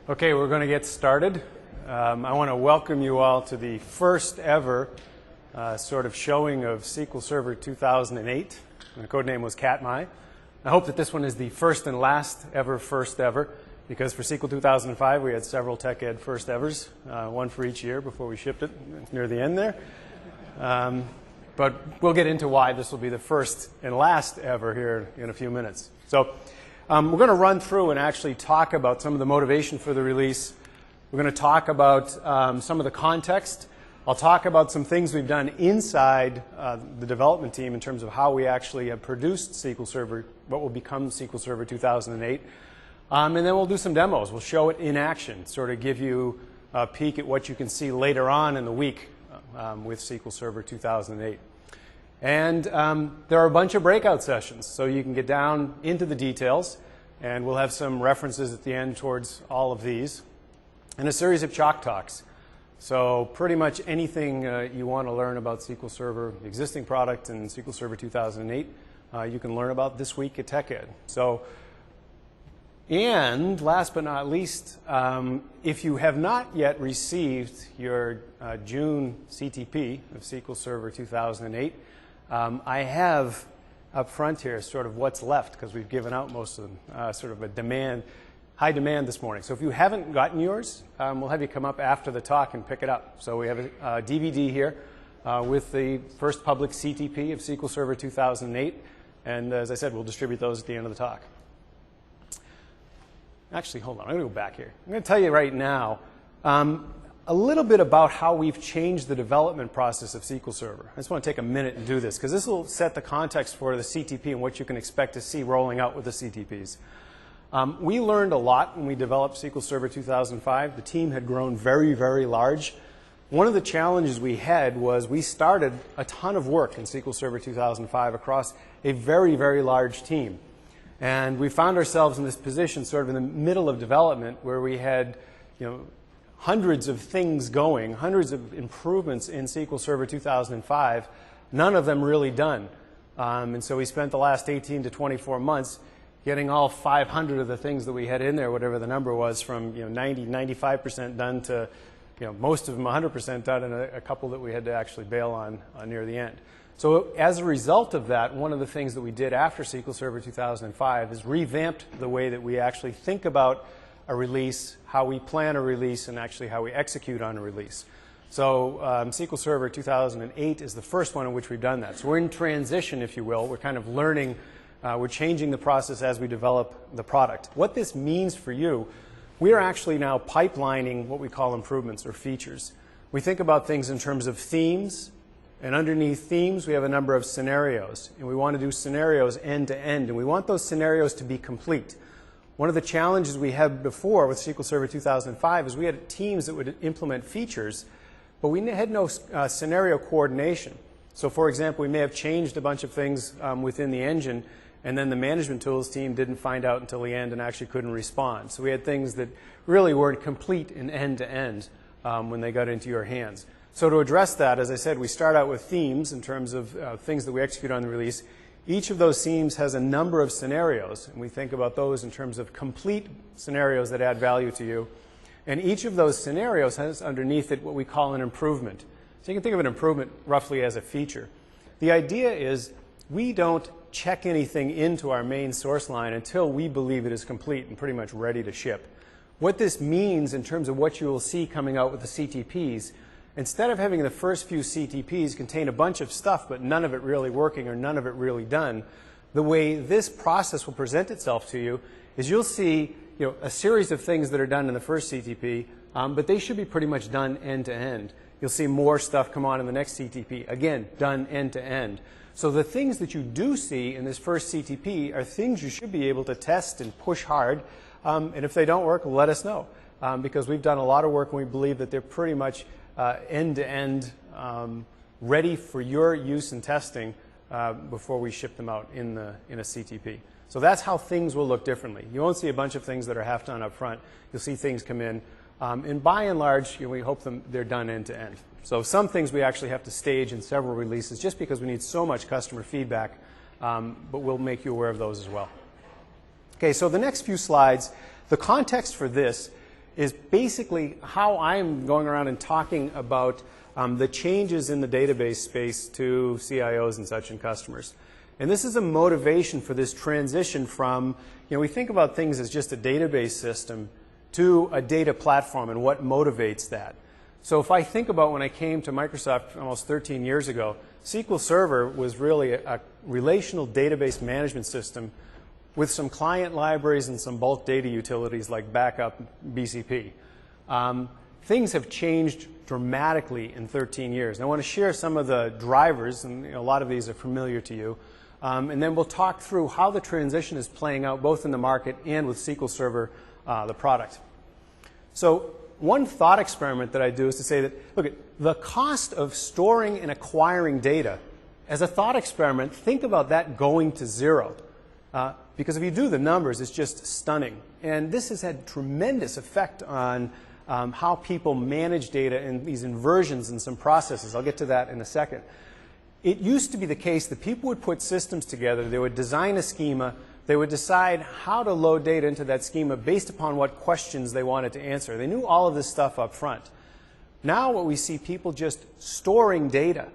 Okay, we're going to get started. I want to welcome you all to the first ever sort of showing of SQL Server 2008. And the code name was Katmai. I hope that this one is the first and last ever because for SQL 2005 we had several Tech Ed first evers, one for each year before we shipped it near the end there. But we'll get into why this will be the first and last ever here in a few minutes. So we're going to run through and actually talk about some of the motivation for the release. We're going to talk about some of the context. I'll talk about some things we've done inside the development team in terms of how we actually have produced SQL Server, what will become SQL Server 2008. And then we'll do some demos. We'll show it in action, sort of give you a peek at what you can see later on in the week with SQL Server 2008. And there are a bunch of breakout sessions, so you can get down into the details, and we'll have some references at the end towards all of these, and a series of chalk talks. So pretty much anything you want to learn about SQL Server, the existing product, and SQL Server 2008, you can learn about this week at Tech Ed. So, and last but not least, if you have not yet received your June CTP of SQL Server 2008, I have up front here sort of what's left because we've given out most of them, sort of a high demand this morning. So if you haven't gotten yours, we'll have you come up after the talk and pick it up. So we have a DVD here with the first public CTP of SQL Server 2008. And as I said, we'll distribute those at the end of the talk. Actually, hold on. I'm going to go back here. I'm going to tell you right now a little bit about how we've changed the development process of SQL Server. I just want to take a minute and do this because this will set the context for the CTP and what you can expect to see rolling out with the CTPs. We learned a lot when we developed SQL Server 2005. The team had grown very, very large. One of the challenges we had was we started a ton of work in SQL Server 2005 across a very, very large team. And we found ourselves in this position sort of in the middle of development where we had, hundreds of things going, hundreds of improvements in SQL Server 2005, none of them really done. And so we spent the last 18 to 24 months getting all 500 of the things that we had in there, whatever the number was, from 90, 95% done to most of them 100% done, and a couple that we had to actually bail on near the end. So as a result of that, one of the things that we did after SQL Server 2005 is revamped the way that we actually think about a release, how we plan a release, and actually how we execute on a release. So SQL Server 2008 is the first one in which we've done that. So we're in transition, if you will. We're kind of learning. We're changing the process as we develop the product. What this means for you, we are actually now pipelining what we call improvements or features. We think about things in terms of themes, and underneath themes we have a number of scenarios. And we want to do scenarios end to end, and we want those scenarios to be complete. One of the challenges we had before with SQL Server 2005 is we had teams that would implement features, but we had no scenario coordination. So for example, we may have changed a bunch of things within the engine, and then the management tools team didn't find out until the end and actually couldn't respond. So we had things that really weren't complete in end-to-end when they got into your hands. So to address that, as I said, we start out with themes in terms of things that we execute on the release. Each of those themes has a number of scenarios, and we think about those in terms of complete scenarios that add value to you. And each of those scenarios has underneath it what we call an improvement. So you can think of an improvement roughly as a feature. The idea is we don't check anything into our main source line until we believe it is complete and pretty much ready to ship. What this means in terms of what you will see coming out with the CTPs, instead of having the first few CTPs contain a bunch of stuff but none of it really working or none of it really done, the way this process will present itself to you is you'll see a series of things that are done in the first CTP, but they should be pretty much done end to end. You'll see more stuff come on in the next CTP, again, done end to end. So the things that you do see in this first CTP are things you should be able to test and push hard, and if they don't work, let us know, because we've done a lot of work and we believe that they're pretty much end-to-end ready for your use and testing before we ship them out in a CTP. So that's how things will look differently. You won't see a bunch of things that are half done up front. You'll see things come in. And by and large, we hope they're done end-to-end. So some things we actually have to stage in several releases just because we need so much customer feedback, but we'll make you aware of those as well. Okay, so the next few slides, the context for this is basically how I'm going around and talking about the changes in the database space to CIOs and such and customers. And this is a motivation for this transition from, we think about things as just a database system to a data platform and what motivates that. So if I think about when I came to Microsoft almost 13 years ago, SQL Server was really a relational database management system with some client libraries and some bulk data utilities like backup, BCP. Things have changed dramatically in 13 years. And I want to share some of the drivers, and a lot of these are familiar to you. And then we'll talk through how the transition is playing out both in the market and with SQL Server, the product. So one thought experiment that I do is to say that, look, the cost of storing and acquiring data, as a thought experiment, think about that going to zero. Because if you do the numbers, it's just stunning. And this has had tremendous effect on how people manage data and these inversions in some processes. I'll get to that in a second. It used to be the case that people would put systems together, they would design a schema, they would decide how to load data into that schema based upon what questions they wanted to answer. They knew all of this stuff up front. Now what we see, people just storing data,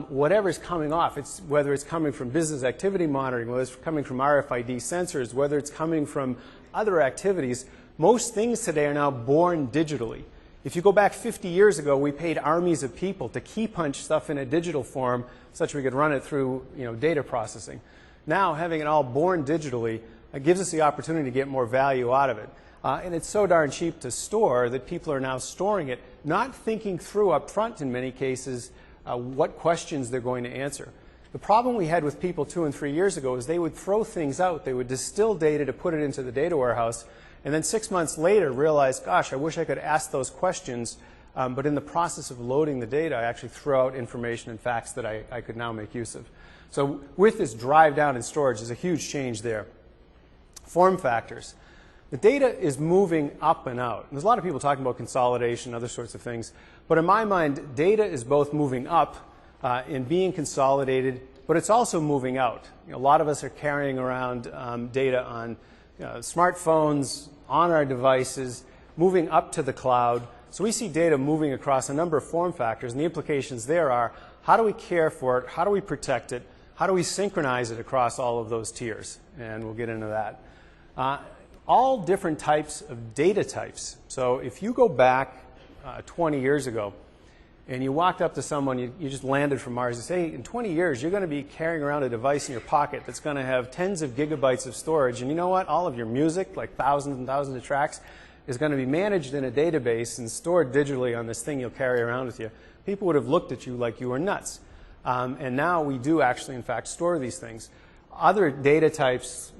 whatever's coming off, whether it's coming from business activity monitoring, whether it's coming from RFID sensors, whether it's coming from other activities, most things today are now born digitally. If you go back 50 years ago, we paid armies of people to key punch stuff in a digital form such we could run it through data processing. Now, having it all born digitally gives us the opportunity to get more value out of it. And it's so darn cheap to store that people are now storing it, not thinking through up front in many cases what questions they're going to answer. The problem we had with people 2 and 3 years ago is they would throw things out. They would distill data to put it into the data warehouse, and then 6 months later realize, gosh, I wish I could ask those questions, but in the process of loading the data, I actually throw out information and facts that I could now make use of. So with this drive down in storage, there's a huge change there. Form factors. The data is moving up and out. There's a lot of people talking about consolidation, other sorts of things. But in my mind, data is both moving up and being consolidated, but it's also moving out. A lot of us are carrying around data on smartphones, on our devices, moving up to the cloud. So we see data moving across a number of form factors, and the implications there are, how do we care for it? How do we protect it? How do we synchronize it across all of those tiers? And we'll get into that. All different types of data types. So if you go back 20 years ago and you walked up to someone, you just landed from Mars, and say, hey, in 20 years you're going to be carrying around a device in your pocket that's going to have tens of gigabytes of storage, and you know what? All of your music, like thousands and thousands of tracks, is going to be managed in a database and stored digitally on this thing you'll carry around with you. People would have looked at you like you were nuts. And now we do actually, in fact, store these things. Other data types,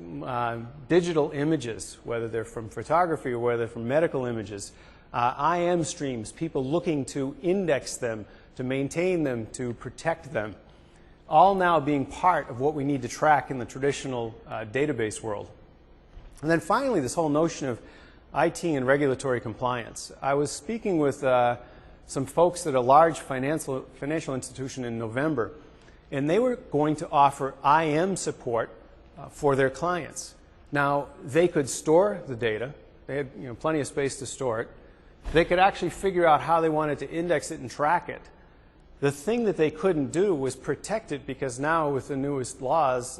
digital images, whether they're from photography or whether they're from medical images, IM streams, people looking to index them, to maintain them, to protect them, all now being part of what we need to track in the traditional database world. And then finally, this whole notion of IT and regulatory compliance. I was speaking with some folks at a large financial institution in November, and they were going to offer IM support for their clients. Now, they could store the data. They had plenty of space to store it. They could actually figure out how they wanted to index it and track it. The thing that they couldn't do was protect it, because now with the newest laws,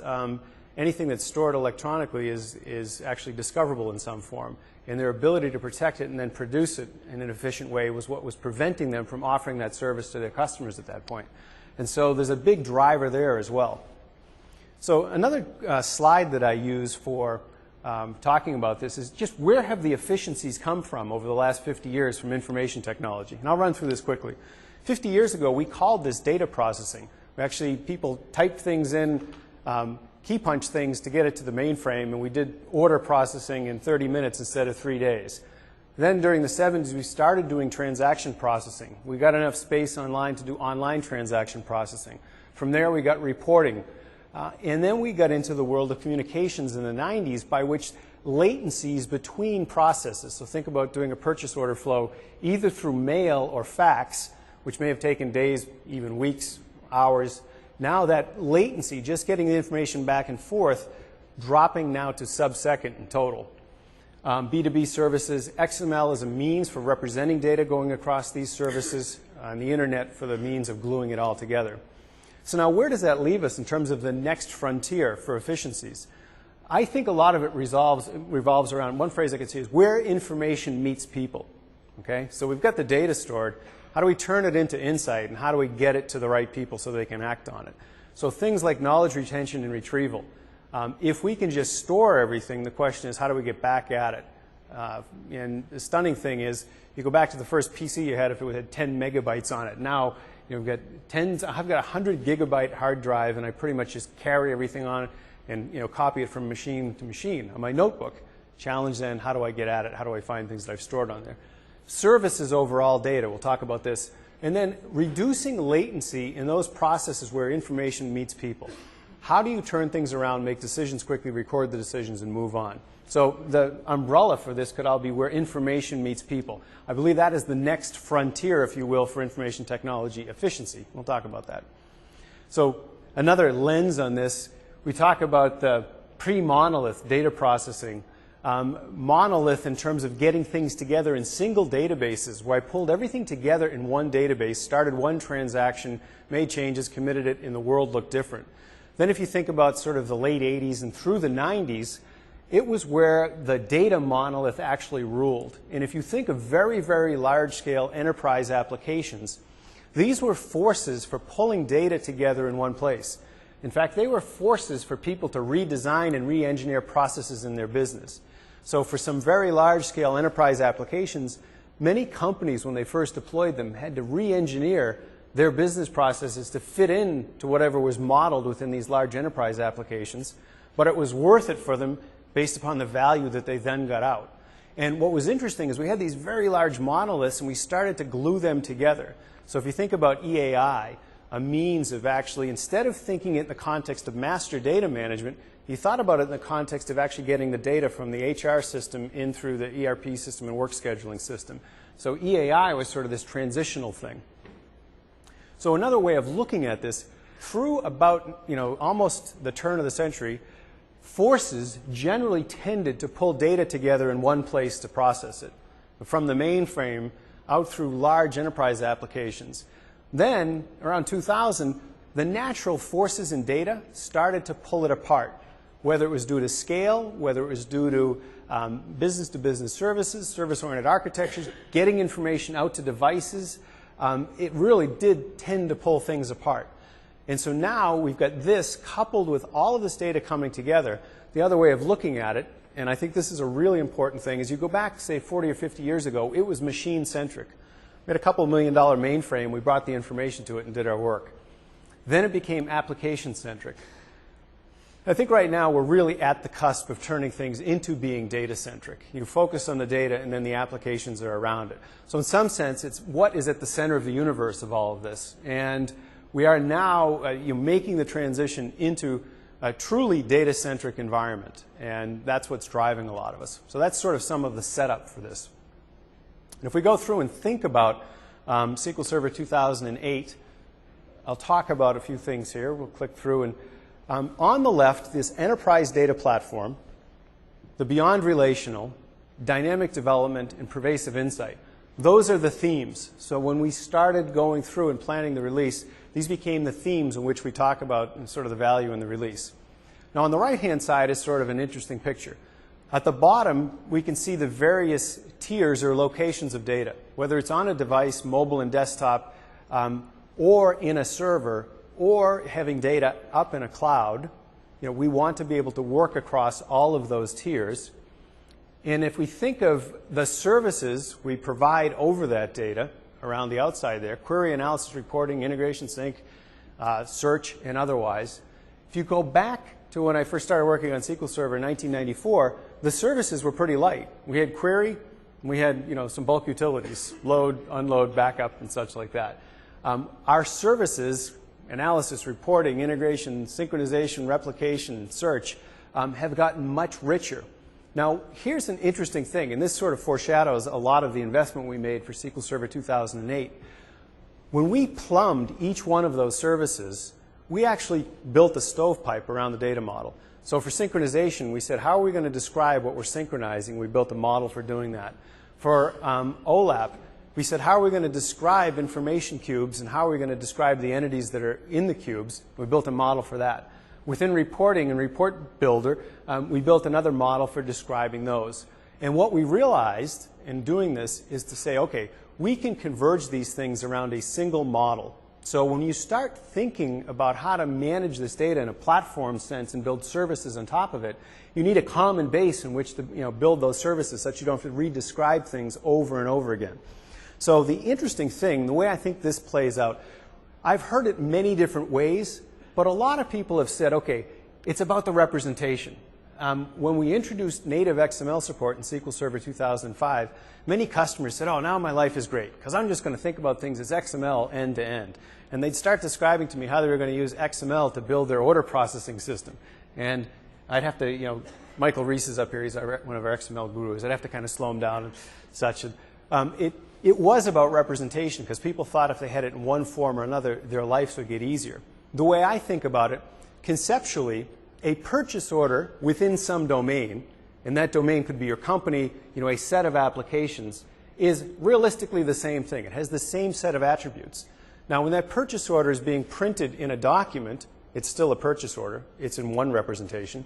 anything that's stored electronically is actually discoverable in some form. And their ability to protect it and then produce it in an efficient way was what was preventing them from offering that service to their customers at that point. And so there's a big driver there as well. So another slide that I use for talking about this is just where have the efficiencies come from over the last 50 years from information technology. And I'll run through this quickly. 50 years ago, we called this data processing. Actually, people typed things in, key punch things to get it to the mainframe, and we did order processing in 30 minutes instead of 3 days. Then during the 70s, we started doing transaction processing. We got enough space online to do online transaction processing. From there, we got reporting. And then we got into the world of communications in the 90s, by which latencies between processes, so think about doing a purchase order flow either through mail or fax, which may have taken days, even weeks, hours. Now that latency, just getting the information back and forth, dropping now to sub-second in total. B2B services, XML as a means for representing data going across these services, and the internet for the means of gluing it all together. So now where does that leave us in terms of the next frontier for efficiencies? I think a lot of it revolves around, one phrase I could say is where information meets people. Okay? So we've got the data stored. How do we turn it into insight, and how do we get it to the right people so they can act on it? So things like knowledge retention and retrieval. If we can just store everything, the question is how do we get back at it? And the stunning thing is, you go back to the first PC you had if it had 10 megabytes on it. Now, we've got I've got a 100 gigabyte hard drive, and I pretty much just carry everything on it and copy it from machine to machine on my notebook. Challenge then, how do I get at it? How do I find things that I've stored on there? Services overall data, we'll talk about this. And then reducing latency in those processes where information meets people. How do you turn things around, make decisions quickly, record the decisions, and move on? So the umbrella for this could all be where information meets people. I believe that is the next frontier, if you will, for information technology efficiency. We'll talk about that. So another lens on this, we talk about the pre-monolith data processing. Monolith in terms of getting things together in single databases, where I pulled everything together in one database, started one transaction, made changes, committed it, and the world looked different. Then if you think about sort of the late 80s and through the 90s, it was where the data monolith actually ruled. And if you think of very, very large-scale enterprise applications, these were forces for pulling data together in one place. In fact, they were forces for people to redesign and re-engineer processes in their business. So for some very large-scale enterprise applications, many companies, when they first deployed them, had to re-engineer their business processes to fit in to whatever was modeled within these large enterprise applications. But it was worth it for them based upon the value that they then got out. And what was interesting is we had these very large monoliths, and we started to glue them together. So if you think about EAI, a means of actually, instead of thinking it in the context of master data management, he thought about it in the context of actually getting the data from the HR system in through the ERP system and work scheduling system. So EAI was sort of this transitional thing. So another way of looking at this, through about almost the turn of the century, forces generally tended to pull data together in one place to process it, from the mainframe out through large enterprise applications. Then, around 2000, the natural forces in data started to pull it apart, whether it was due to scale, whether it was due to business-to-business services, service-oriented architectures, getting information out to devices. It really did tend to pull things apart. And so now we've got this coupled with all of this data coming together. The other way of looking at it, and I think this is a really important thing, is you go back, say, 40 or 50 years ago, it was machine-centric. We had a couple $1 million mainframe. We brought the information to it and did our work. Then it became application-centric. I think right now we're really at the cusp of turning things into being data-centric. You focus on the data, and then the applications are around it. So in some sense, it's what is at the center of the universe of all of this. And we are now making the transition into a truly data-centric environment. And that's what's driving a lot of us. So that's sort of some of the setup for this. And if we go through and think about SQL Server 2008, I'll talk about a few things here. We'll click through. And on the left, this enterprise data platform, the beyond relational, dynamic development, and pervasive insight. Those are the themes. So when we started going through and planning the release, these became the themes in which we talk about sort of the value in the release. Now on the right-hand side is sort of an interesting picture. At the bottom, we can see the various tiers or locations of data, whether it's on a device, mobile and desktop, or in a server, or having data up in a cloud. We want to be able to work across all of those tiers. And if we think of the services we provide over that data around the outside there, query analysis, reporting, integration, sync, search, and otherwise, if you go back to when I first started working on SQL Server in 1994, the services were pretty light. We had query, and we had some bulk utilities, load, unload, backup, and such like that. Our services, analysis, reporting, integration, synchronization, replication, search, have gotten much richer. Now, here's an interesting thing, and this sort of foreshadows a lot of the investment we made for SQL Server 2008. When we plumbed each one of those services, we actually built a stovepipe around the data model. So for synchronization, we said, how are we going to describe what we're synchronizing? We built a model for doing that. For OLAP, we said, how are we going to describe information cubes and how are we going to describe the entities that are in the cubes? We built a model for that. Within reporting and Report Builder, we built another model for describing those. And what we realized in doing this is to say, okay, we can converge these things around a single model. So when you start thinking about how to manage this data in a platform sense and build services on top of it, you need a common base in which to build those services such you don't have to re-describe things over and over again. So the interesting thing, the way I think this plays out, I've heard it many different ways, but a lot of people have said, okay, it's about the representation. When we introduced native XML support in SQL Server 2005, many customers said, oh, now my life is great, because I'm just going to think about things as XML end to end. And they'd start describing to me how they were going to use XML to build their order processing system. And I'd have to, Michael Reese is up here, he's one of our XML gurus. I'd have to kind of slow him down and such. It was about representation, because people thought if they had it in one form or another, their lives would get easier. The way I think about it, conceptually, a purchase order within some domain, and that domain could be your company, a set of applications, is realistically the same thing. It has the same set of attributes. Now, when that purchase order is being printed in a document, it's still a purchase order. It's in one representation.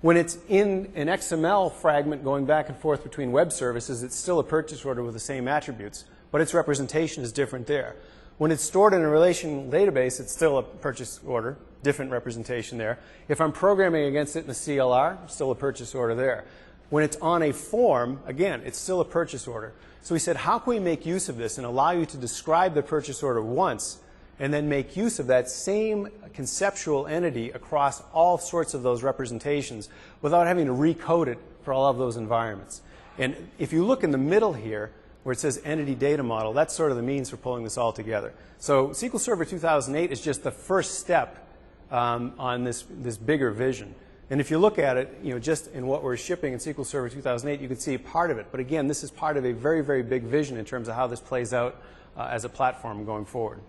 When it's in an XML fragment going back and forth between web services, it's still a purchase order with the same attributes, but its representation is different there. When it's stored in a relational database, it's still a purchase order, different representation there. If I'm programming against it in a CLR, still a purchase order there. When it's on a form, again, it's still a purchase order. So we said, how can we make use of this and allow you to describe the purchase order once and then make use of that same conceptual entity across all sorts of those representations without having to recode it for all of those environments? And if you look in the middle here, where it says entity data model, that's sort of the means for pulling this all together. So SQL Server 2008 is just the first step on this bigger vision. And if you look at it, just in what we're shipping in SQL Server 2008, you can see part of it. But again, this is part of a very, very big vision in terms of how this plays out as a platform going forward.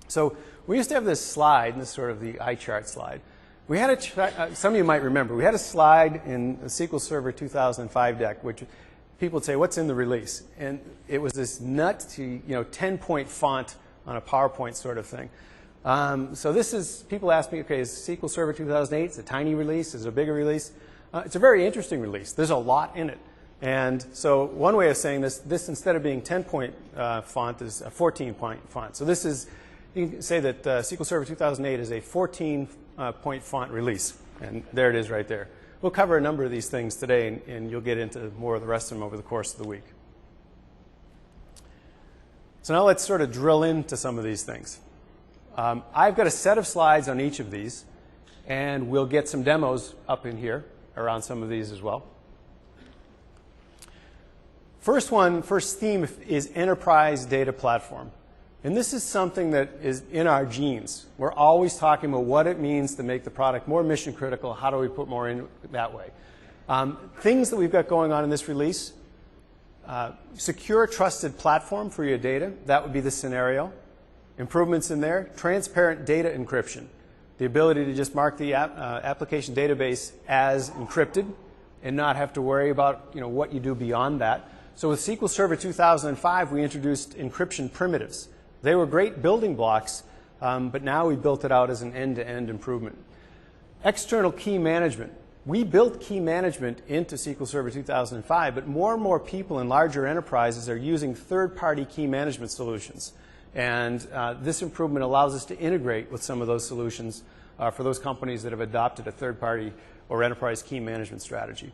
So we used to have this slide, and this is sort of the eye chart slide. We had some of you might remember, we had a slide in the SQL Server 2005 deck, which people would say, what's in the release? And it was this nut to 10-point font on a PowerPoint sort of thing. So this is, people ask me, okay, is SQL Server 2008, it's a tiny release, is it a bigger release? It's a very interesting release. There's a lot in it. And so one way of saying this instead of being 10-point font is a 14-point font. So this is, you can say that SQL Server 2008 is a 14-point font release. And there it is right there. We'll cover a number of these things today, and you'll get into more of the rest of them over the course of the week. So now let's sort of drill into some of these things. I've got a set of slides on each of these, and we'll get some demos up in here around some of these as well. First theme is Enterprise Data Platform. And this is something that is in our genes. We're always talking about what it means to make the product more mission critical. How do we put more in that way? Things that we've got going on in this release. Secure, trusted platform for your data. That would be the scenario. Improvements in there. Transparent data encryption. The ability to just mark the application database as encrypted and not have to worry about what you do beyond that. So with SQL Server 2005, we introduced encryption primitives. They were great building blocks, but now we built it out as an end-to-end improvement. External key management. We built key management into SQL Server 2005, but more and more people in larger enterprises are using third-party key management solutions. And this improvement allows us to integrate with some of those solutions for those companies that have adopted a third-party or enterprise key management strategy.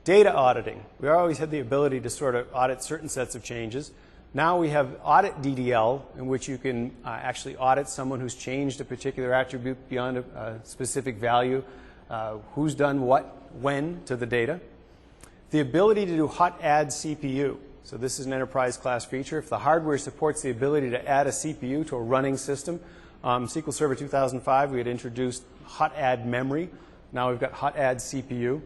Data auditing. We always had the ability to sort of audit certain sets of changes. Now we have Audit DDL, in which you can actually audit someone who's changed a particular attribute beyond a specific value, who's done what, when to the data. The ability to do hot add CPU. So this is an enterprise class feature. If the hardware supports the ability to add a CPU to a running system, SQL Server 2005, we had introduced hot add memory. Now we've got hot add CPU.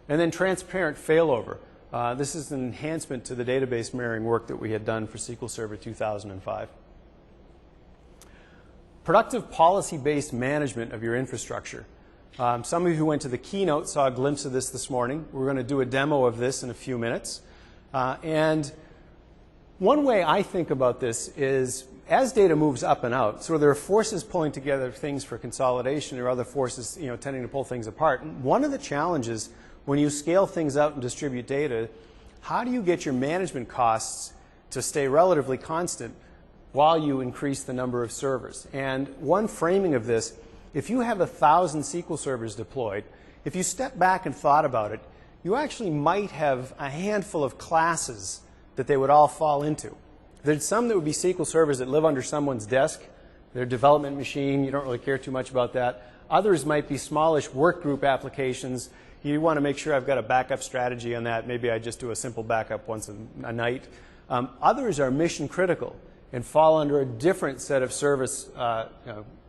And then transparent failover. This is an enhancement to the database mirroring work that we had done for SQL Server 2005. Productive policy-based management of your infrastructure. Some of you who went to the keynote saw a glimpse of this morning. We're going to do a demo of this in a few minutes. And one way I think about this is as data moves up and out, so there are forces pulling together things for consolidation or other forces tending to pull things apart. And one of the challenges when you scale things out and distribute data, how do you get your management costs to stay relatively constant while you increase the number of servers? And one framing of this, if you have 1,000 SQL servers deployed, if you step back and thought about it, you actually might have a handful of classes that they would all fall into. There's some that would be SQL servers that live under someone's desk, their development machine, you don't really care too much about that. Others might be smallish work group applications. You want to make sure I've got a backup strategy on that. Maybe I just do a simple backup once a night. Others are mission critical and fall under a different set of service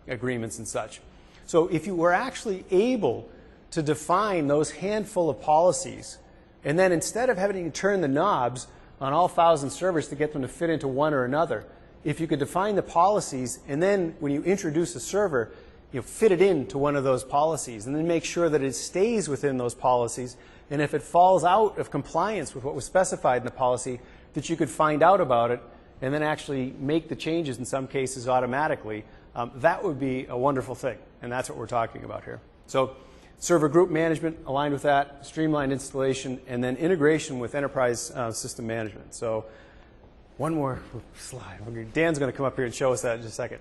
agreements and such. So if you were actually able to define those handful of policies, and then instead of having to turn the knobs on all 1,000 servers to get them to fit into one or another, if you could define the policies and then when you introduce a server, fit it into one of those policies and then make sure that it stays within those policies, and if it falls out of compliance with what was specified in the policy, that you could find out about it and then actually make the changes in some cases automatically, that would be a wonderful thing, and that's what we're talking about here. So server group management aligned with that, streamlined installation, and then integration with enterprise system management. So one more slide. Dan's going to come up here and show us that in just a second.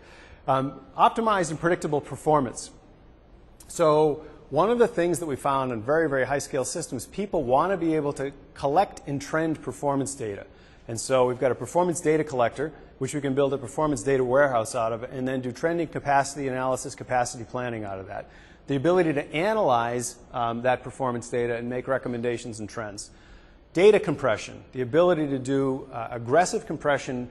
Optimized and predictable performance. So one of the things that we found in very, very high-scale systems, people want to be able to collect and trend performance data. And so we've got a performance data collector, which we can build a performance data warehouse out of, and then do trending capacity analysis, capacity planning out of that. The ability to analyze that performance data and make recommendations and trends. Data compression, the ability to do aggressive compression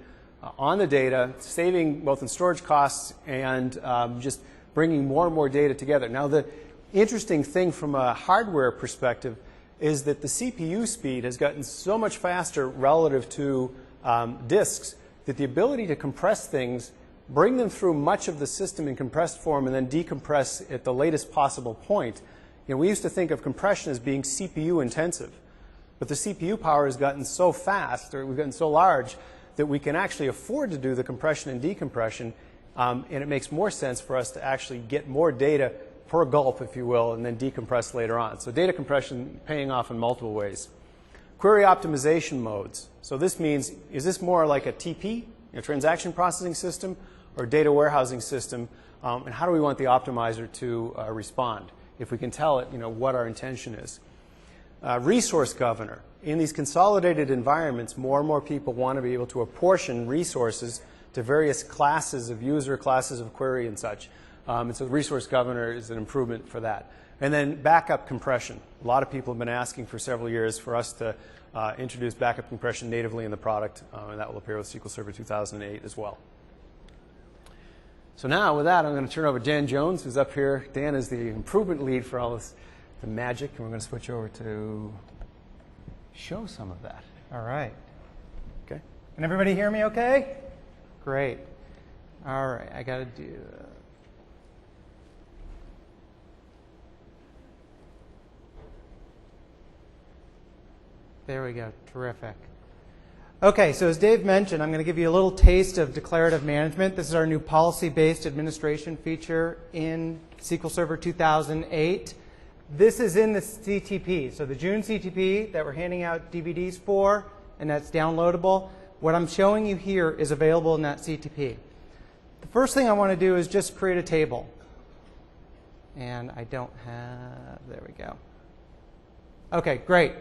on the data, saving both in storage costs and just bringing more and more data together. Now, the interesting thing from a hardware perspective is that the CPU speed has gotten so much faster relative to disks that the ability to compress things, bring them through much of the system in compressed form, and then decompress at the latest possible point. We used to think of compression as being CPU intensive, but the CPU power has gotten so fast, or we've gotten so large, that we can actually afford to do the compression and decompression, and it makes more sense for us to actually get more data per gulp, if you will, and then decompress later on. So data compression paying off in multiple ways. Query optimization modes. So this means, is this more like a TP, a transaction processing system, or data warehousing system, and how do we want the optimizer to respond if we can tell it what our intention is. Resource governor. In these consolidated environments, more and more people want to be able to apportion resources to various classes of user, classes of query and such. And so the resource governor is an improvement for that. And then backup compression. A lot of people have been asking for several years for us to introduce backup compression natively in the product, and that will appear with SQL Server 2008 as well. So now with that, I'm going to turn over to Dan Jones, who's up here. Dan is the improvement lead for all this, the magic, and we're going to switch over to show some of that. All right. Okay. Can everybody hear me okay? Great. All right, I got to do There we go. Terrific. Okay, so as Dave mentioned, I'm going to give you a little taste of declarative management. This is our new policy-based administration feature in SQL Server 2008. This is in the CTP, so the June CTP that we're handing out DVDs for, and that's downloadable. What I'm showing you here is available in that CTP. The first thing I want to do is just create a table. And I don't have, there we go. Okay, great.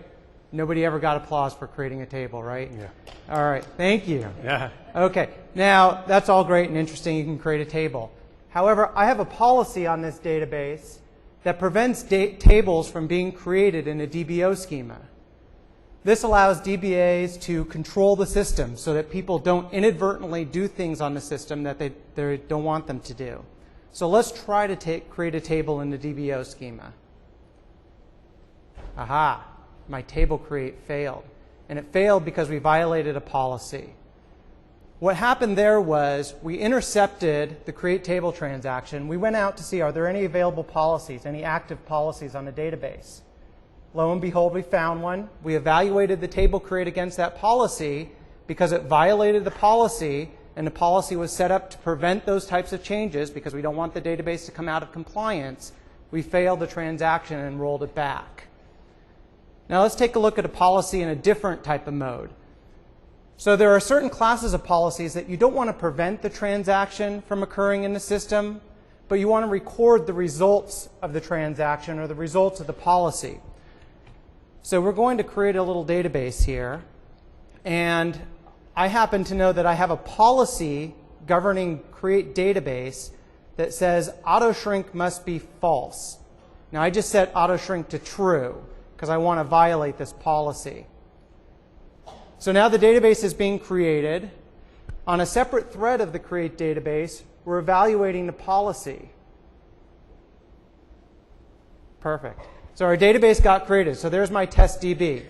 Nobody ever got applause for creating a table, right? Yeah. All right, thank you. Yeah. Okay, now that's all great and interesting. You can create a table. However, I have a policy on this database that prevents tables from being created in a DBO schema. This allows DBAs to control the system so that people don't inadvertently do things on the system that they don't want them to do. So let's try to create a table in the DBO schema. Aha. My table create failed. And it failed because we violated a policy. What happened there was we intercepted the create table transaction. We went out to see, are there any available policies, any active policies on the database? Lo and behold, we found one. We evaluated the table create against that policy because it violated the policy, and the policy was set up to prevent those types of changes because we don't want the database to come out of compliance. We failed the transaction and rolled it back. Now let's take a look at a policy in a different type of mode. So there are certain classes of policies that you don't want to prevent the transaction from occurring in the system, but you want to record the results of the transaction or the results of the policy. So we're going to create a little database here, and I happen to know that I have a policy governing create database that says auto shrink must be false. Now I just set auto shrink to true because I want to violate this policy. So now the database is being created. On a separate thread of the create database, we're evaluating the policy. Perfect. So our database got created. So there's my test DB.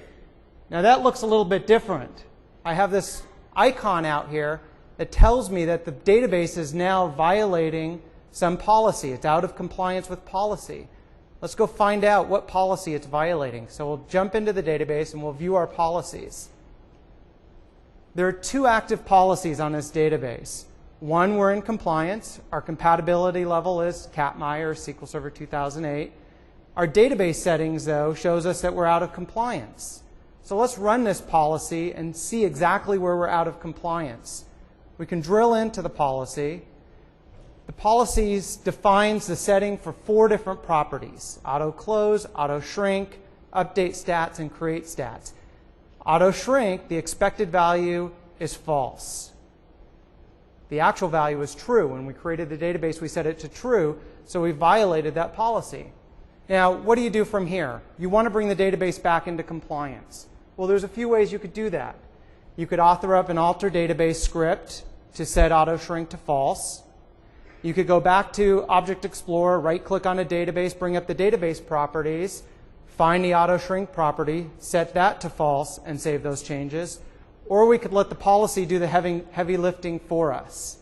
Now that looks a little bit different. I have this icon out here that tells me that the database is now violating some policy. It's out of compliance with policy. Let's go find out what policy it's violating. So we'll jump into the database and we'll view our policies. There are 2 active policies on this database. One, we're in compliance. Our compatibility level is Katmai or SQL Server 2008. Our database settings, though, shows us that we're out of compliance. So let's run this policy and see exactly where we're out of compliance. We can drill into the policy. The policy defines the setting for 4 different properties: auto close, auto shrink, update stats, and create stats. Auto shrink, the expected value is false. The actual value is true. When we created the database, we set it to true, so we violated that policy. Now, what do you do from here? You want to bring the database back into compliance. Well, there's a few ways you could do that. You could author up an alter database script to set auto shrink to false. You could go back to Object Explorer, right-click on a database, bring up the database properties, find the auto shrink property, set that to false, and save those changes. Or we could let the policy do the heavy lifting for us.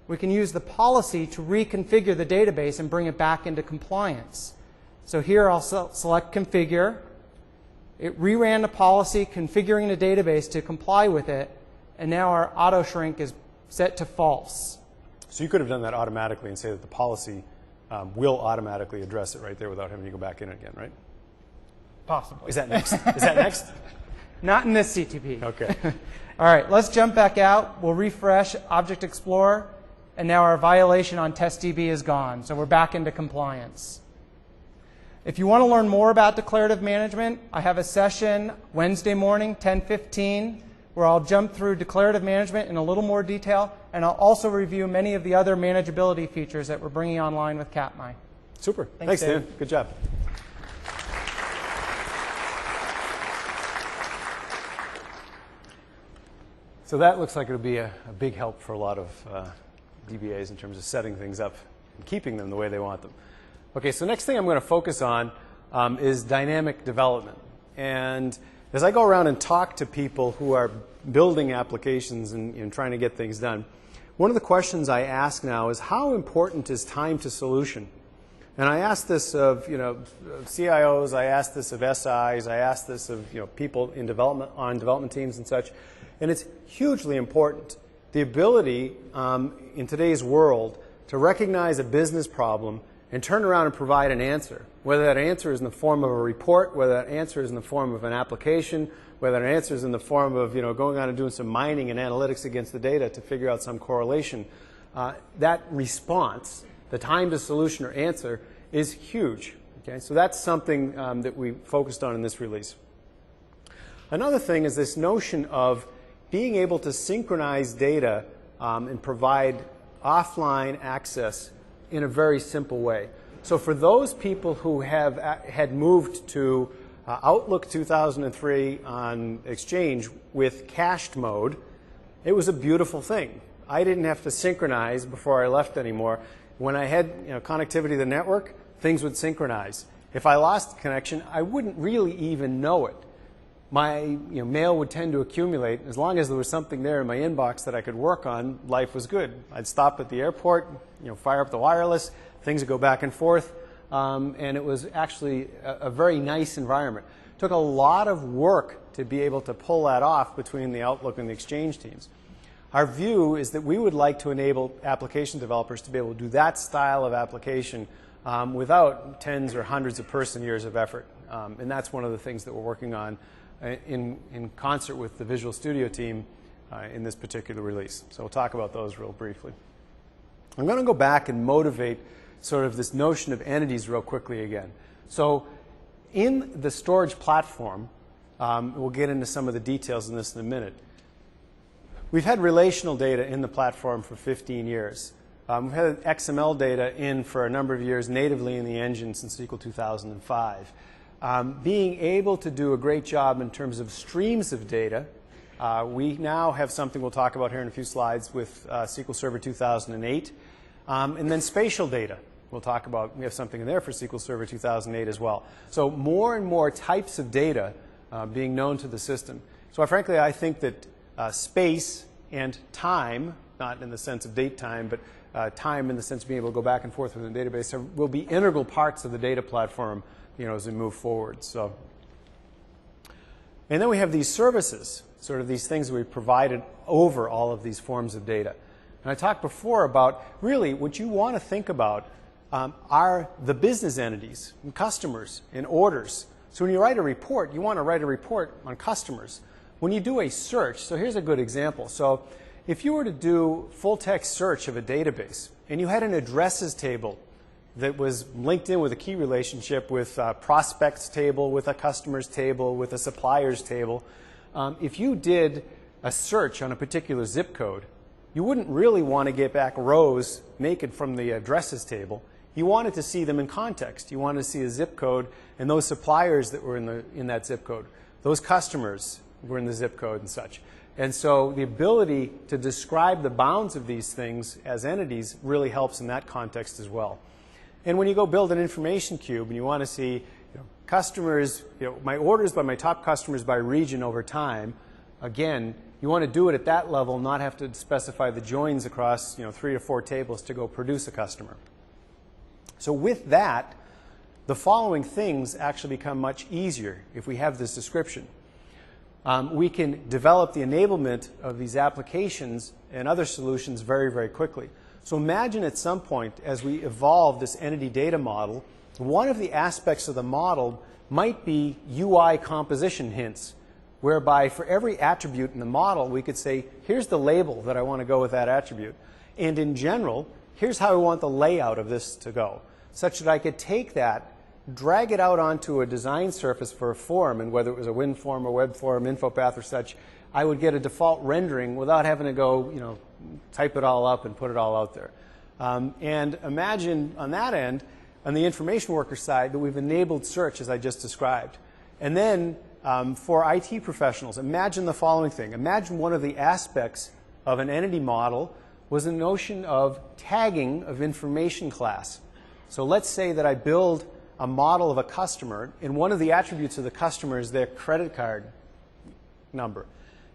We can use the policy to reconfigure the database and bring it back into compliance. So here I'll select Configure. It reran the policy, configuring the database to comply with it, and now our auto shrink is set to false. So you could have done that automatically and say that the policy will automatically address it right there without having to go back in again, right? Possibly. Is that next? Is that next? Not in this CTP. Okay. All right, let's jump back out. We'll refresh Object Explorer, and now our violation on TestDB is gone. So we're back into compliance. If you want to learn more about declarative management, I have a session Wednesday morning, 10:15, where I'll jump through declarative management in a little more detail, and I'll also review many of the other manageability features that we're bringing online with Katmai. Super. Thanks, Dan. Good job. So that looks like it'll be a big help for a lot of DBAs in terms of setting things up and keeping them the way they want them. Okay, so next thing I'm going to focus on is dynamic development. And as I go around and talk to people who are building applications and trying to get things done, one of the questions I ask now is how important is time to solution? And I ask this of CIOs, I ask this of SIs, I ask this of people in development on development teams and such. And it's hugely important. The ability in today's world to recognize a business problem and turn around and provide an answer, whether that answer is in the form of a report, whether that answer is in the form of an application, whether that answer is in the form of going on and doing some mining and analytics against the data to figure out some correlation. That response, the time to solution or answer, is huge. Okay? So that's something that we focused on in this release. Another thing is this notion of being able to synchronize data and provide offline access in a very simple way. So for those people who had moved to Outlook 2003 on Exchange with cached mode, it was a beautiful thing. I didn't have to synchronize before I left anymore. When I had connectivity to the network, things would synchronize. If I lost connection, I wouldn't really even know it. my mail would tend to accumulate. As long as there was something there in my inbox that I could work on, life was good. I'd stop at the airport, fire up the wireless, things would go back and forth, and it was actually a very nice environment. It took a lot of work to be able to pull that off between the Outlook and the Exchange teams. Our view is that we would like to enable application developers to be able to do that style of application without tens or hundreds of person-years of effort. And that's one of the things that we're working on in concert with the Visual Studio team in this particular release. So we'll talk about those real briefly. I'm going to go back and motivate sort of this notion of entities real quickly again. So in the storage platform, we'll get into some of the details in this in a minute. We've had relational data in the platform for 15 years. We've had XML data in for a number of years natively in the engine since SQL 2005. Being able to do a great job in terms of streams of data, we now have something we'll talk about here in a few slides with SQL Server 2008. And then spatial data. We'll talk about, we have something in there for SQL Server 2008 as well. So more and more types of data being known to the system. So frankly, I think that space and time, not in the sense of date time, but time in the sense of being able to go back and forth within the database, will be integral parts of the data platform as we move forward. So, and then we have these services, sort of these things that we've provided over all of these forms of data. And I talked before about really what you want to think about are the business entities and customers and orders. So when you write a report, you want to write a report on customers. When you do a search, so here's a good example. So if you were to do full text search of a database and you had an addresses table that was linked in with a key relationship with a prospects table, with a customers table, with a suppliers table, if you did a search on a particular zip code, you wouldn't really want to get back rows naked from the addresses table. You wanted to see them in context. You wanted to see a zip code and those suppliers that were in that zip code. Those customers were in the zip code and such. And so the ability to describe the bounds of these things as entities really helps in that context as well. And when you go build an information cube and you want to see customers, my orders by my top customers by region over time, again, you want to do it at that level, not have to specify the joins across 3 to 4 tables to go produce a customer. So with that, the following things actually become much easier if we have this description. We can develop the enablement of these applications and other solutions very, very quickly. So imagine at some point, as we evolve this entity data model, one of the aspects of the model might be UI composition hints, whereby for every attribute in the model, we could say, here's the label that I want to go with that attribute. And in general, here's how I want the layout of this to go, such that I could take that, drag it out onto a design surface for a form, and whether it was a WinForm form or web form, InfoPath or such, I would get a default rendering without having to go, type it all up and put it all out there. And imagine on that end, on the information worker side, that we've enabled search as I just described. And then for IT professionals, imagine the following thing. Imagine one of the aspects of an entity model was the notion of tagging of information class. So let's say that I build a model of a customer, and one of the attributes of the customer is their credit card number.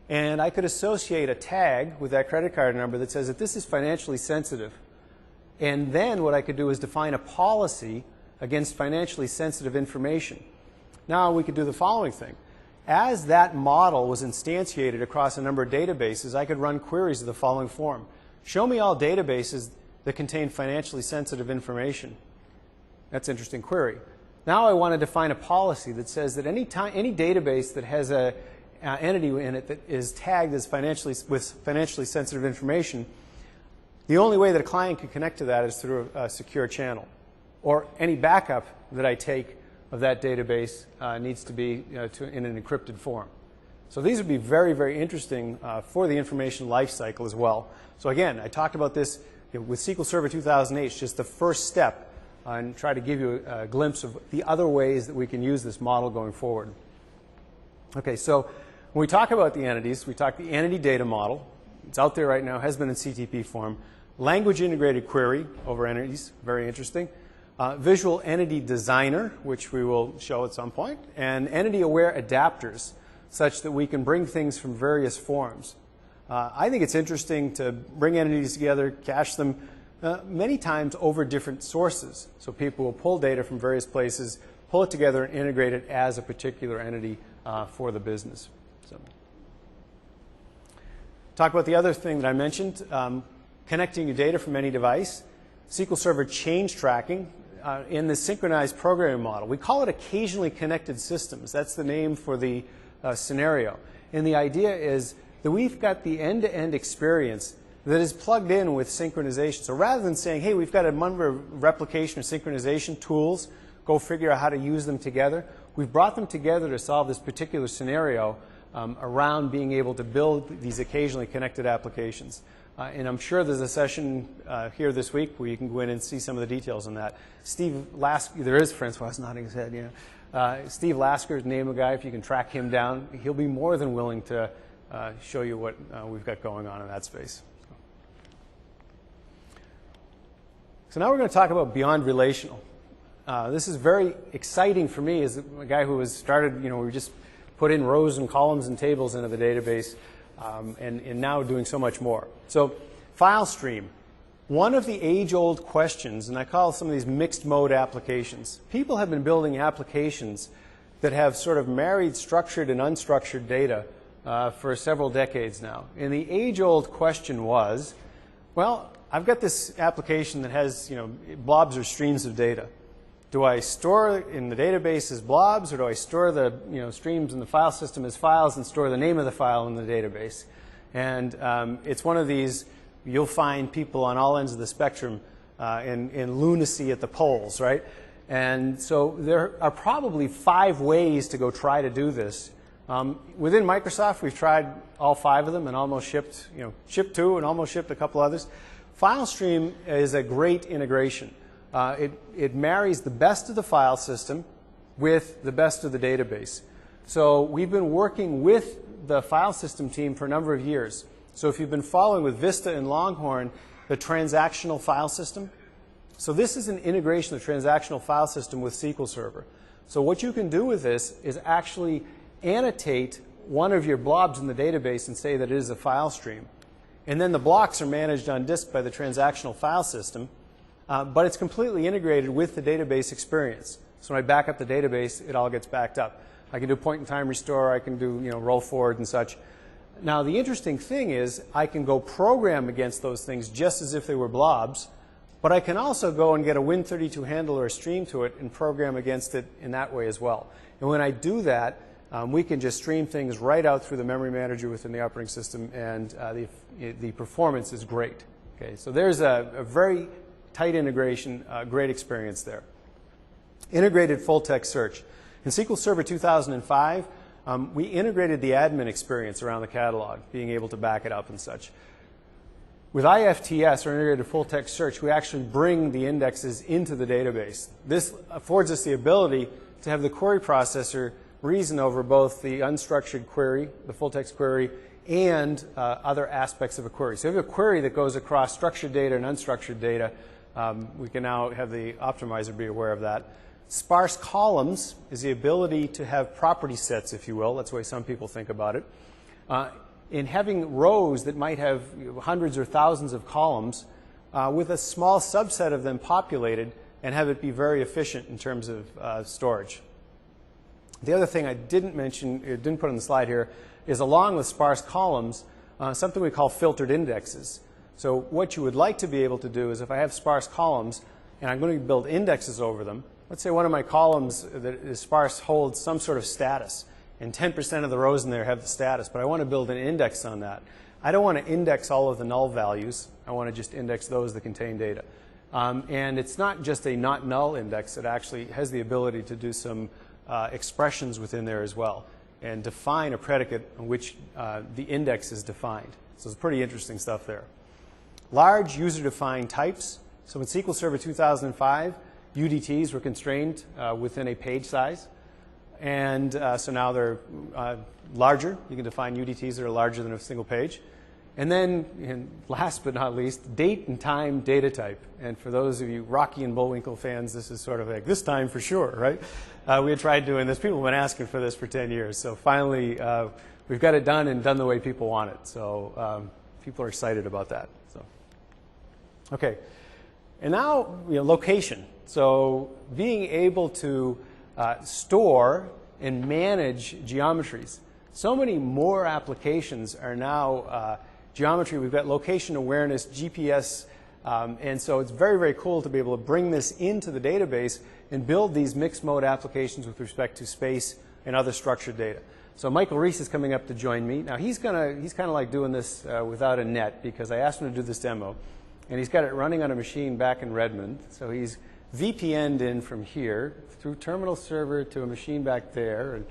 And I could associate a tag with that credit card number that says that this is financially sensitive. And then what I could do is define a policy against financially sensitive information. Now we could do the following thing. As that model was instantiated across a number of databases, I could run queries of the following form. Show me all databases that contain financially sensitive information. That's an interesting query. Now I want to define a policy that says that any database that has an entity in it that is tagged as with financially sensitive information, the only way that a client can connect to that is through a secure channel. Or any backup that I take of that database needs to be in an encrypted form. So these would be very, very interesting for the information lifecycle as well. So again, I talked about this with SQL Server 2008. It's just the first step and try to give you a glimpse of the other ways that we can use this model going forward. Okay, so when we talk about the entities, we talk the entity data model. It's out there right now, has been in CTP form. Language integrated query over entities, very interesting. Visual entity designer, which we will show at some point, and entity aware adapters. such that we can bring things from various forms. I think it's interesting to bring entities together, cache them many times over different sources. So people will pull data from various places, pull it together, and integrate it as a particular entity for the business. So, talk about the other thing that I mentioned, connecting your data from any device. SQL Server change tracking in the synchronized programming model. We call it occasionally connected systems. That's the name for the scenario. And the idea is that we've got the end-to-end experience that is plugged in with synchronization. So rather than saying, hey, we've got a number of replication or synchronization tools, go figure out how to use them together, we've brought them together to solve this particular scenario around being able to build these occasionally connected applications. And I'm sure there's a session here this week where you can go in and see some of the details on that. Steve Lasker, there is Francois nodding his head, Steve Lasker is the name of the guy. If you can track him down, he'll be more than willing to show you what we've got going on in that space. So now we're going to talk about beyond relational. This is very exciting for me as a guy who has started, we just put in rows and columns and tables into the database and now doing so much more. So file stream. One of the age-old questions, and I call some of these mixed mode applications. People have been building applications that have sort of married structured and unstructured data for several decades now. And the age-old question was, well, I've got this application that has, blobs or streams of data. Do I store in the database as blobs, or do I store the streams in the file system as files and store the name of the file in the database? And it's one of these, you'll find people on all ends of the spectrum in lunacy at the polls, right? And so there are probably 5 ways to go try to do this. Within Microsoft, we've tried all 5 of them and almost shipped, shipped 2 and almost shipped a couple others. FileStream is a great integration. It marries the best of the file system with the best of the database. So we've been working with the file system team for a number of years. So if you've been following with Vista and Longhorn, the transactional file system. So this is an integration of the transactional file system with SQL Server. So what you can do with this is actually annotate one of your blobs in the database and say that it is a file stream. And then the blocks are managed on disk by the transactional file system, but it's completely integrated with the database experience. So when I back up the database, it all gets backed up. I can do point-in-time restore, I can do roll forward and such. Now the interesting thing is I can go program against those things just as if they were blobs, but I can also go and get a Win32 handle or a stream to it and program against it in that way as well. And when I do that, we can just stream things right out through the memory manager within the operating system, and the performance is great. Okay, so there's a very tight integration, great experience there. Integrated full-text search. In SQL Server 2005, we integrated the admin experience around the catalog, being able to back it up and such. With IFTS, or integrated full-text search, we actually bring the indexes into the database. This affords us the ability to have the query processor reason over both the unstructured query, the full-text query, and other aspects of a query. So if you have a query that goes across structured data and unstructured data, we can now have the optimizer be aware of that. Sparse columns is the ability to have property sets, if you will. That's the way some people think about it. In having rows that might have hundreds or thousands of columns with a small subset of them populated and have it be very efficient in terms of storage. The other thing I didn't mention, didn't put on the slide here, is along with sparse columns, something we call filtered indexes. So what you would like to be able to do is if I have sparse columns and I'm going to build indexes over them, let's say one of my columns that is sparse holds some sort of status, and 10% of the rows in there have the status, but I want to build an index on that. I don't want to index all of the null values. I want to just index those that contain data. And it's not just a not null index. It actually has the ability to do some expressions within there as well and define a predicate on which the index is defined. So it's pretty interesting stuff there. Large user-defined types. So in SQL Server 2005, UDTs were constrained within a page size. And so now they're larger. You can define UDTs that are larger than a single page. And then, and last but not least, date and time data type. And for those of you Rocky and Bullwinkle fans, this is sort of like this time for sure, right? We had tried doing this. People have been asking for this for 10 years. So finally, we've got it done and done the way people want it. So people are excited about that. So, okay. And now, location. So being able to store and manage geometries. So many more applications are now geometry. We've got location awareness, GPS, and so it's very, very cool to be able to bring this into the database and build these mixed mode applications with respect to space and other structured data. So Michael Reese is coming up to join me. Now he's kind of like doing this without a net because I asked him to do this demo, and he's got it running on a machine back in Redmond. So he's VPN'd in from here through terminal server to a machine back there. And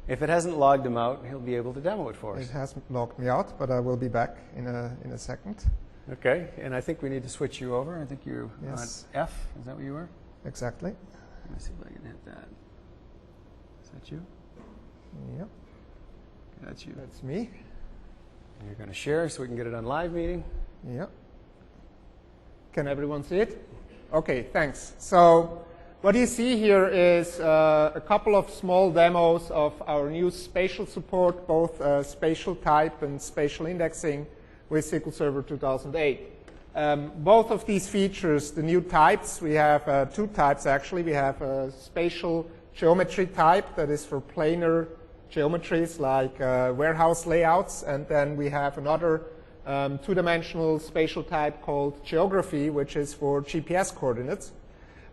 if it hasn't logged him out, he'll be able to demo it for us. It hasn't logged me out, but I will be back in a second. Okay, and I think we need to switch you over. I think you're Yes. on F. Is that what you were? Exactly. Let me see if I can hit that. Is that you? Yep, That's you. that's me. And you're going to share so we can get it on live meeting. Yep. Can everyone see it? Okay, thanks. So what you see here is a couple of small demos of our new spatial support, both spatial type and spatial indexing with SQL Server 2008. Both of these features, the new types, we have two types actually. We have a spatial geometry type that is for planar geometries like warehouse layouts, and then we have another two-dimensional spatial type called geography, which is for GPS coordinates.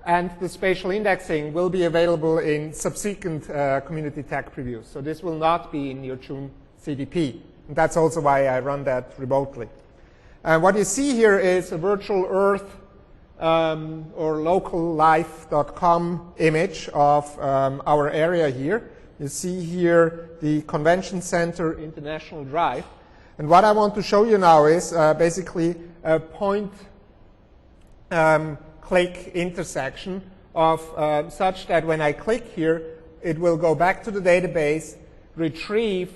And the spatial indexing will be available in subsequent community tech previews. So this will not be in your June CDP. And that's also why I run that remotely. And what you see here is a virtual Earth or locallife.com image of our area here. You see here the Convention Center International Drive. And what I want to show you now is basically a point click intersection of such that when I click here, it will go back to the database, retrieve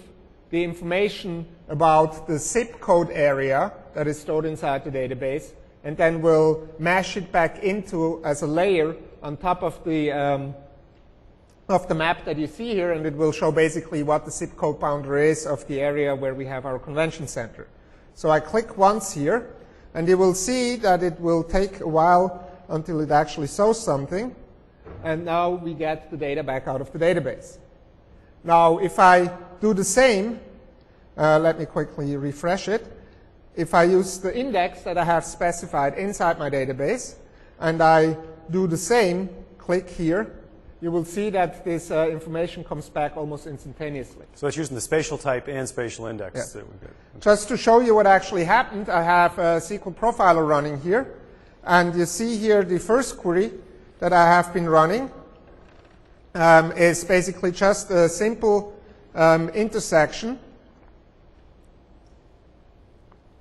the information about the zip code area that is stored inside the database, and then will mash it back into as a layer on top of the map that you see here, and it will show basically what the zip code boundary is of the area where we have our convention center. So I click once here, and you will see that it will take a while until it actually shows something, and now we get the data back out of the database. Now, if I do the same, let me quickly refresh it. If I use the index that I have specified inside my database, and I do the same, click here, you will see that this information comes back almost instantaneously. So it's using the spatial type and spatial index. Yeah. That we've got. Just to show you what actually happened, I have a SQL profiler running here. And you see here the first query that I have been running is basically just a simple intersection.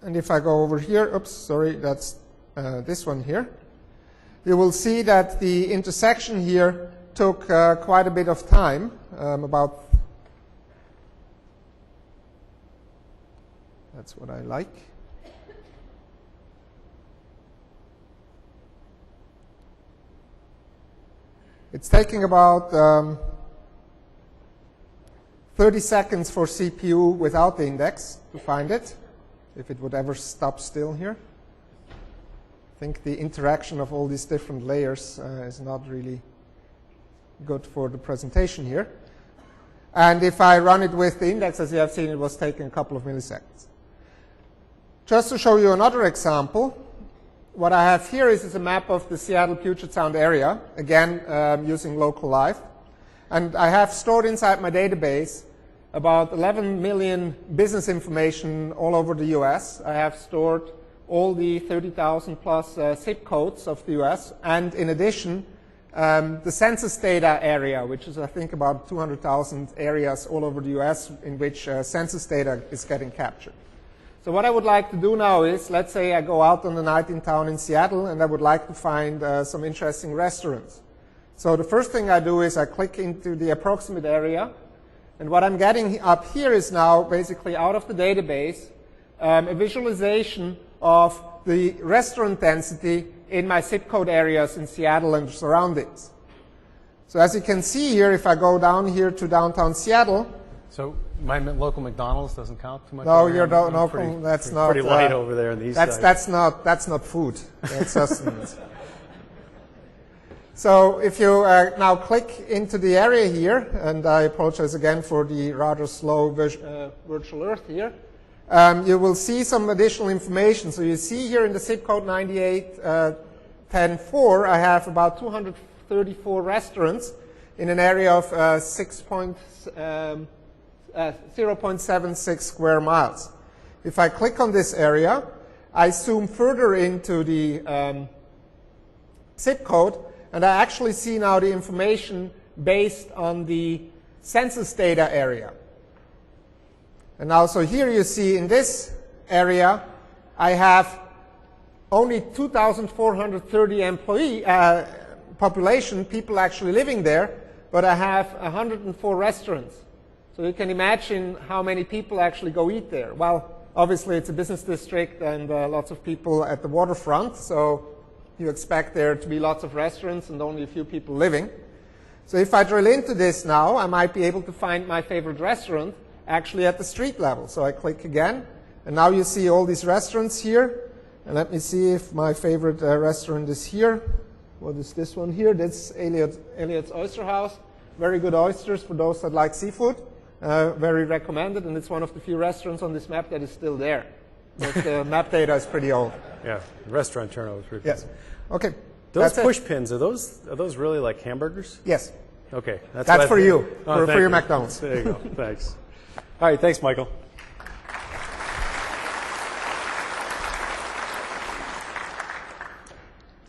And if I go over here, oops, sorry, that's this one here. You will see that the intersection here took quite a bit of time, about, that's what I like. It's taking about 30 seconds for CPU without the index to find it, if it would ever stop still here. I think the interaction of all these different layers is not really good for the presentation here. And if I run it with the index, as you have seen, it was taking a couple of milliseconds. Just to show you another example, what I have here is a map of the Seattle Puget Sound area, again using local live. And I have stored inside my database about 11 million business information all over the US. I have stored all the 30,000 plus zip codes of the US, and in addition, the census data area, which is I think about 200,000 areas all over the US in which census data is getting captured. So what I would like to do now is, let's say I go out on a night in town in Seattle and I would like to find some interesting restaurants. So the first thing I do is I click into the approximate area, and what I'm getting up here is now basically out of the database a visualization of the restaurant density in my zip code areas in Seattle and surroundings. So as you can see here, if I go down here to downtown Seattle. So my local McDonald's doesn't count too much? No, your local, that's not. Pretty light over there on the east side. That's not food. That's sustenance. So if you now click into the area here, and I apologize again for the rather slow virtual Earth here, you will see some additional information. So you see here in the zip code 9810.4, I have about 234 restaurants in an area of 0.76 square miles. If I click on this area, I zoom further into the zip code, and I actually see now the information based on the census data area. And now, so here you see in this area, I have only 2,430 population, people actually living there, but I have 104 restaurants. So you can imagine how many people actually go eat there. Well, obviously it's a business district and lots of people at the waterfront, so you expect there to be lots of restaurants and only a few people living. So if I drill into this now, I might be able to find my favorite restaurant actually at the street level. So I click again, and now you see all these restaurants here. And let me see if my favorite restaurant is here. What is this one here? That's Elliot's Oyster House. Very good oysters for those that like seafood. Very recommended, and it's one of the few restaurants on this map that is still there. But the map data is pretty old. Yeah, restaurant turnover is pretty good. Yes. Okay. Those push pins, are those really like hamburgers? Yes. Okay. That's for you, oh, for your McDonald's. There you go. Thanks. All right, thanks, Michael.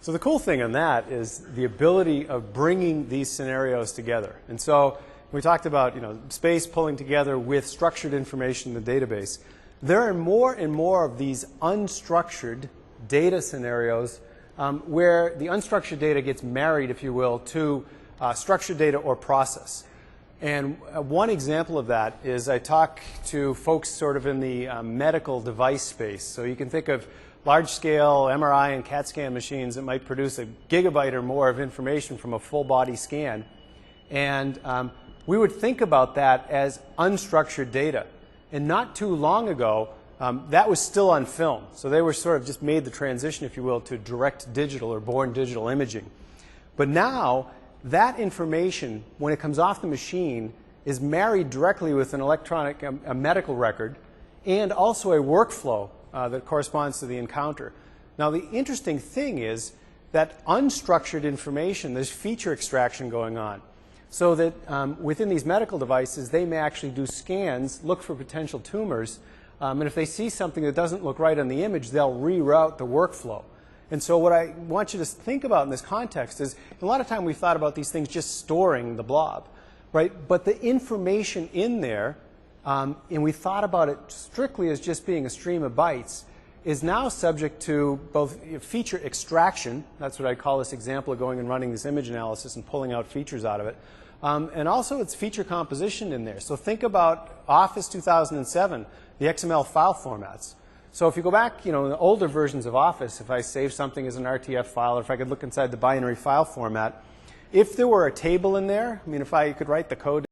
So the cool thing on that is the ability of bringing these scenarios together. And so we talked about, space pulling together with structured information in the database. There are more and more of these unstructured data scenarios where the unstructured data gets married, if you will, to structured data or process. And one example of that is I talk to folks sort of in the medical device space. So you can think of large-scale MRI and CAT scan machines that might produce a gigabyte or more of information from a full-body scan. And we would think about that as unstructured data. And not too long ago, that was still on film. So they were sort of just made the transition, if you will, to direct digital or born digital imaging. But now, that information, when it comes off the machine, is married directly with an electronic a medical record and also a workflow that corresponds to the encounter. Now, the interesting thing is that unstructured information, there's feature extraction going on. So that within these medical devices, they may actually do scans, look for potential tumors, and if they see something that doesn't look right on the image, they'll reroute the workflow. And so what I want you to think about in this context is a lot of time we've thought about these things just storing the blob, right? But the information in there, and we thought about it strictly as just being a stream of bytes, is now subject to both feature extraction, that's what I call this example of going and running this image analysis and pulling out features out of it, and also it's feature composition in there. So think about Office 2007, the XML file formats. So if you go back, in the older versions of Office, if I save something as an RTF file, or if I could look inside the binary file format, if there were a table in there, if I could write the code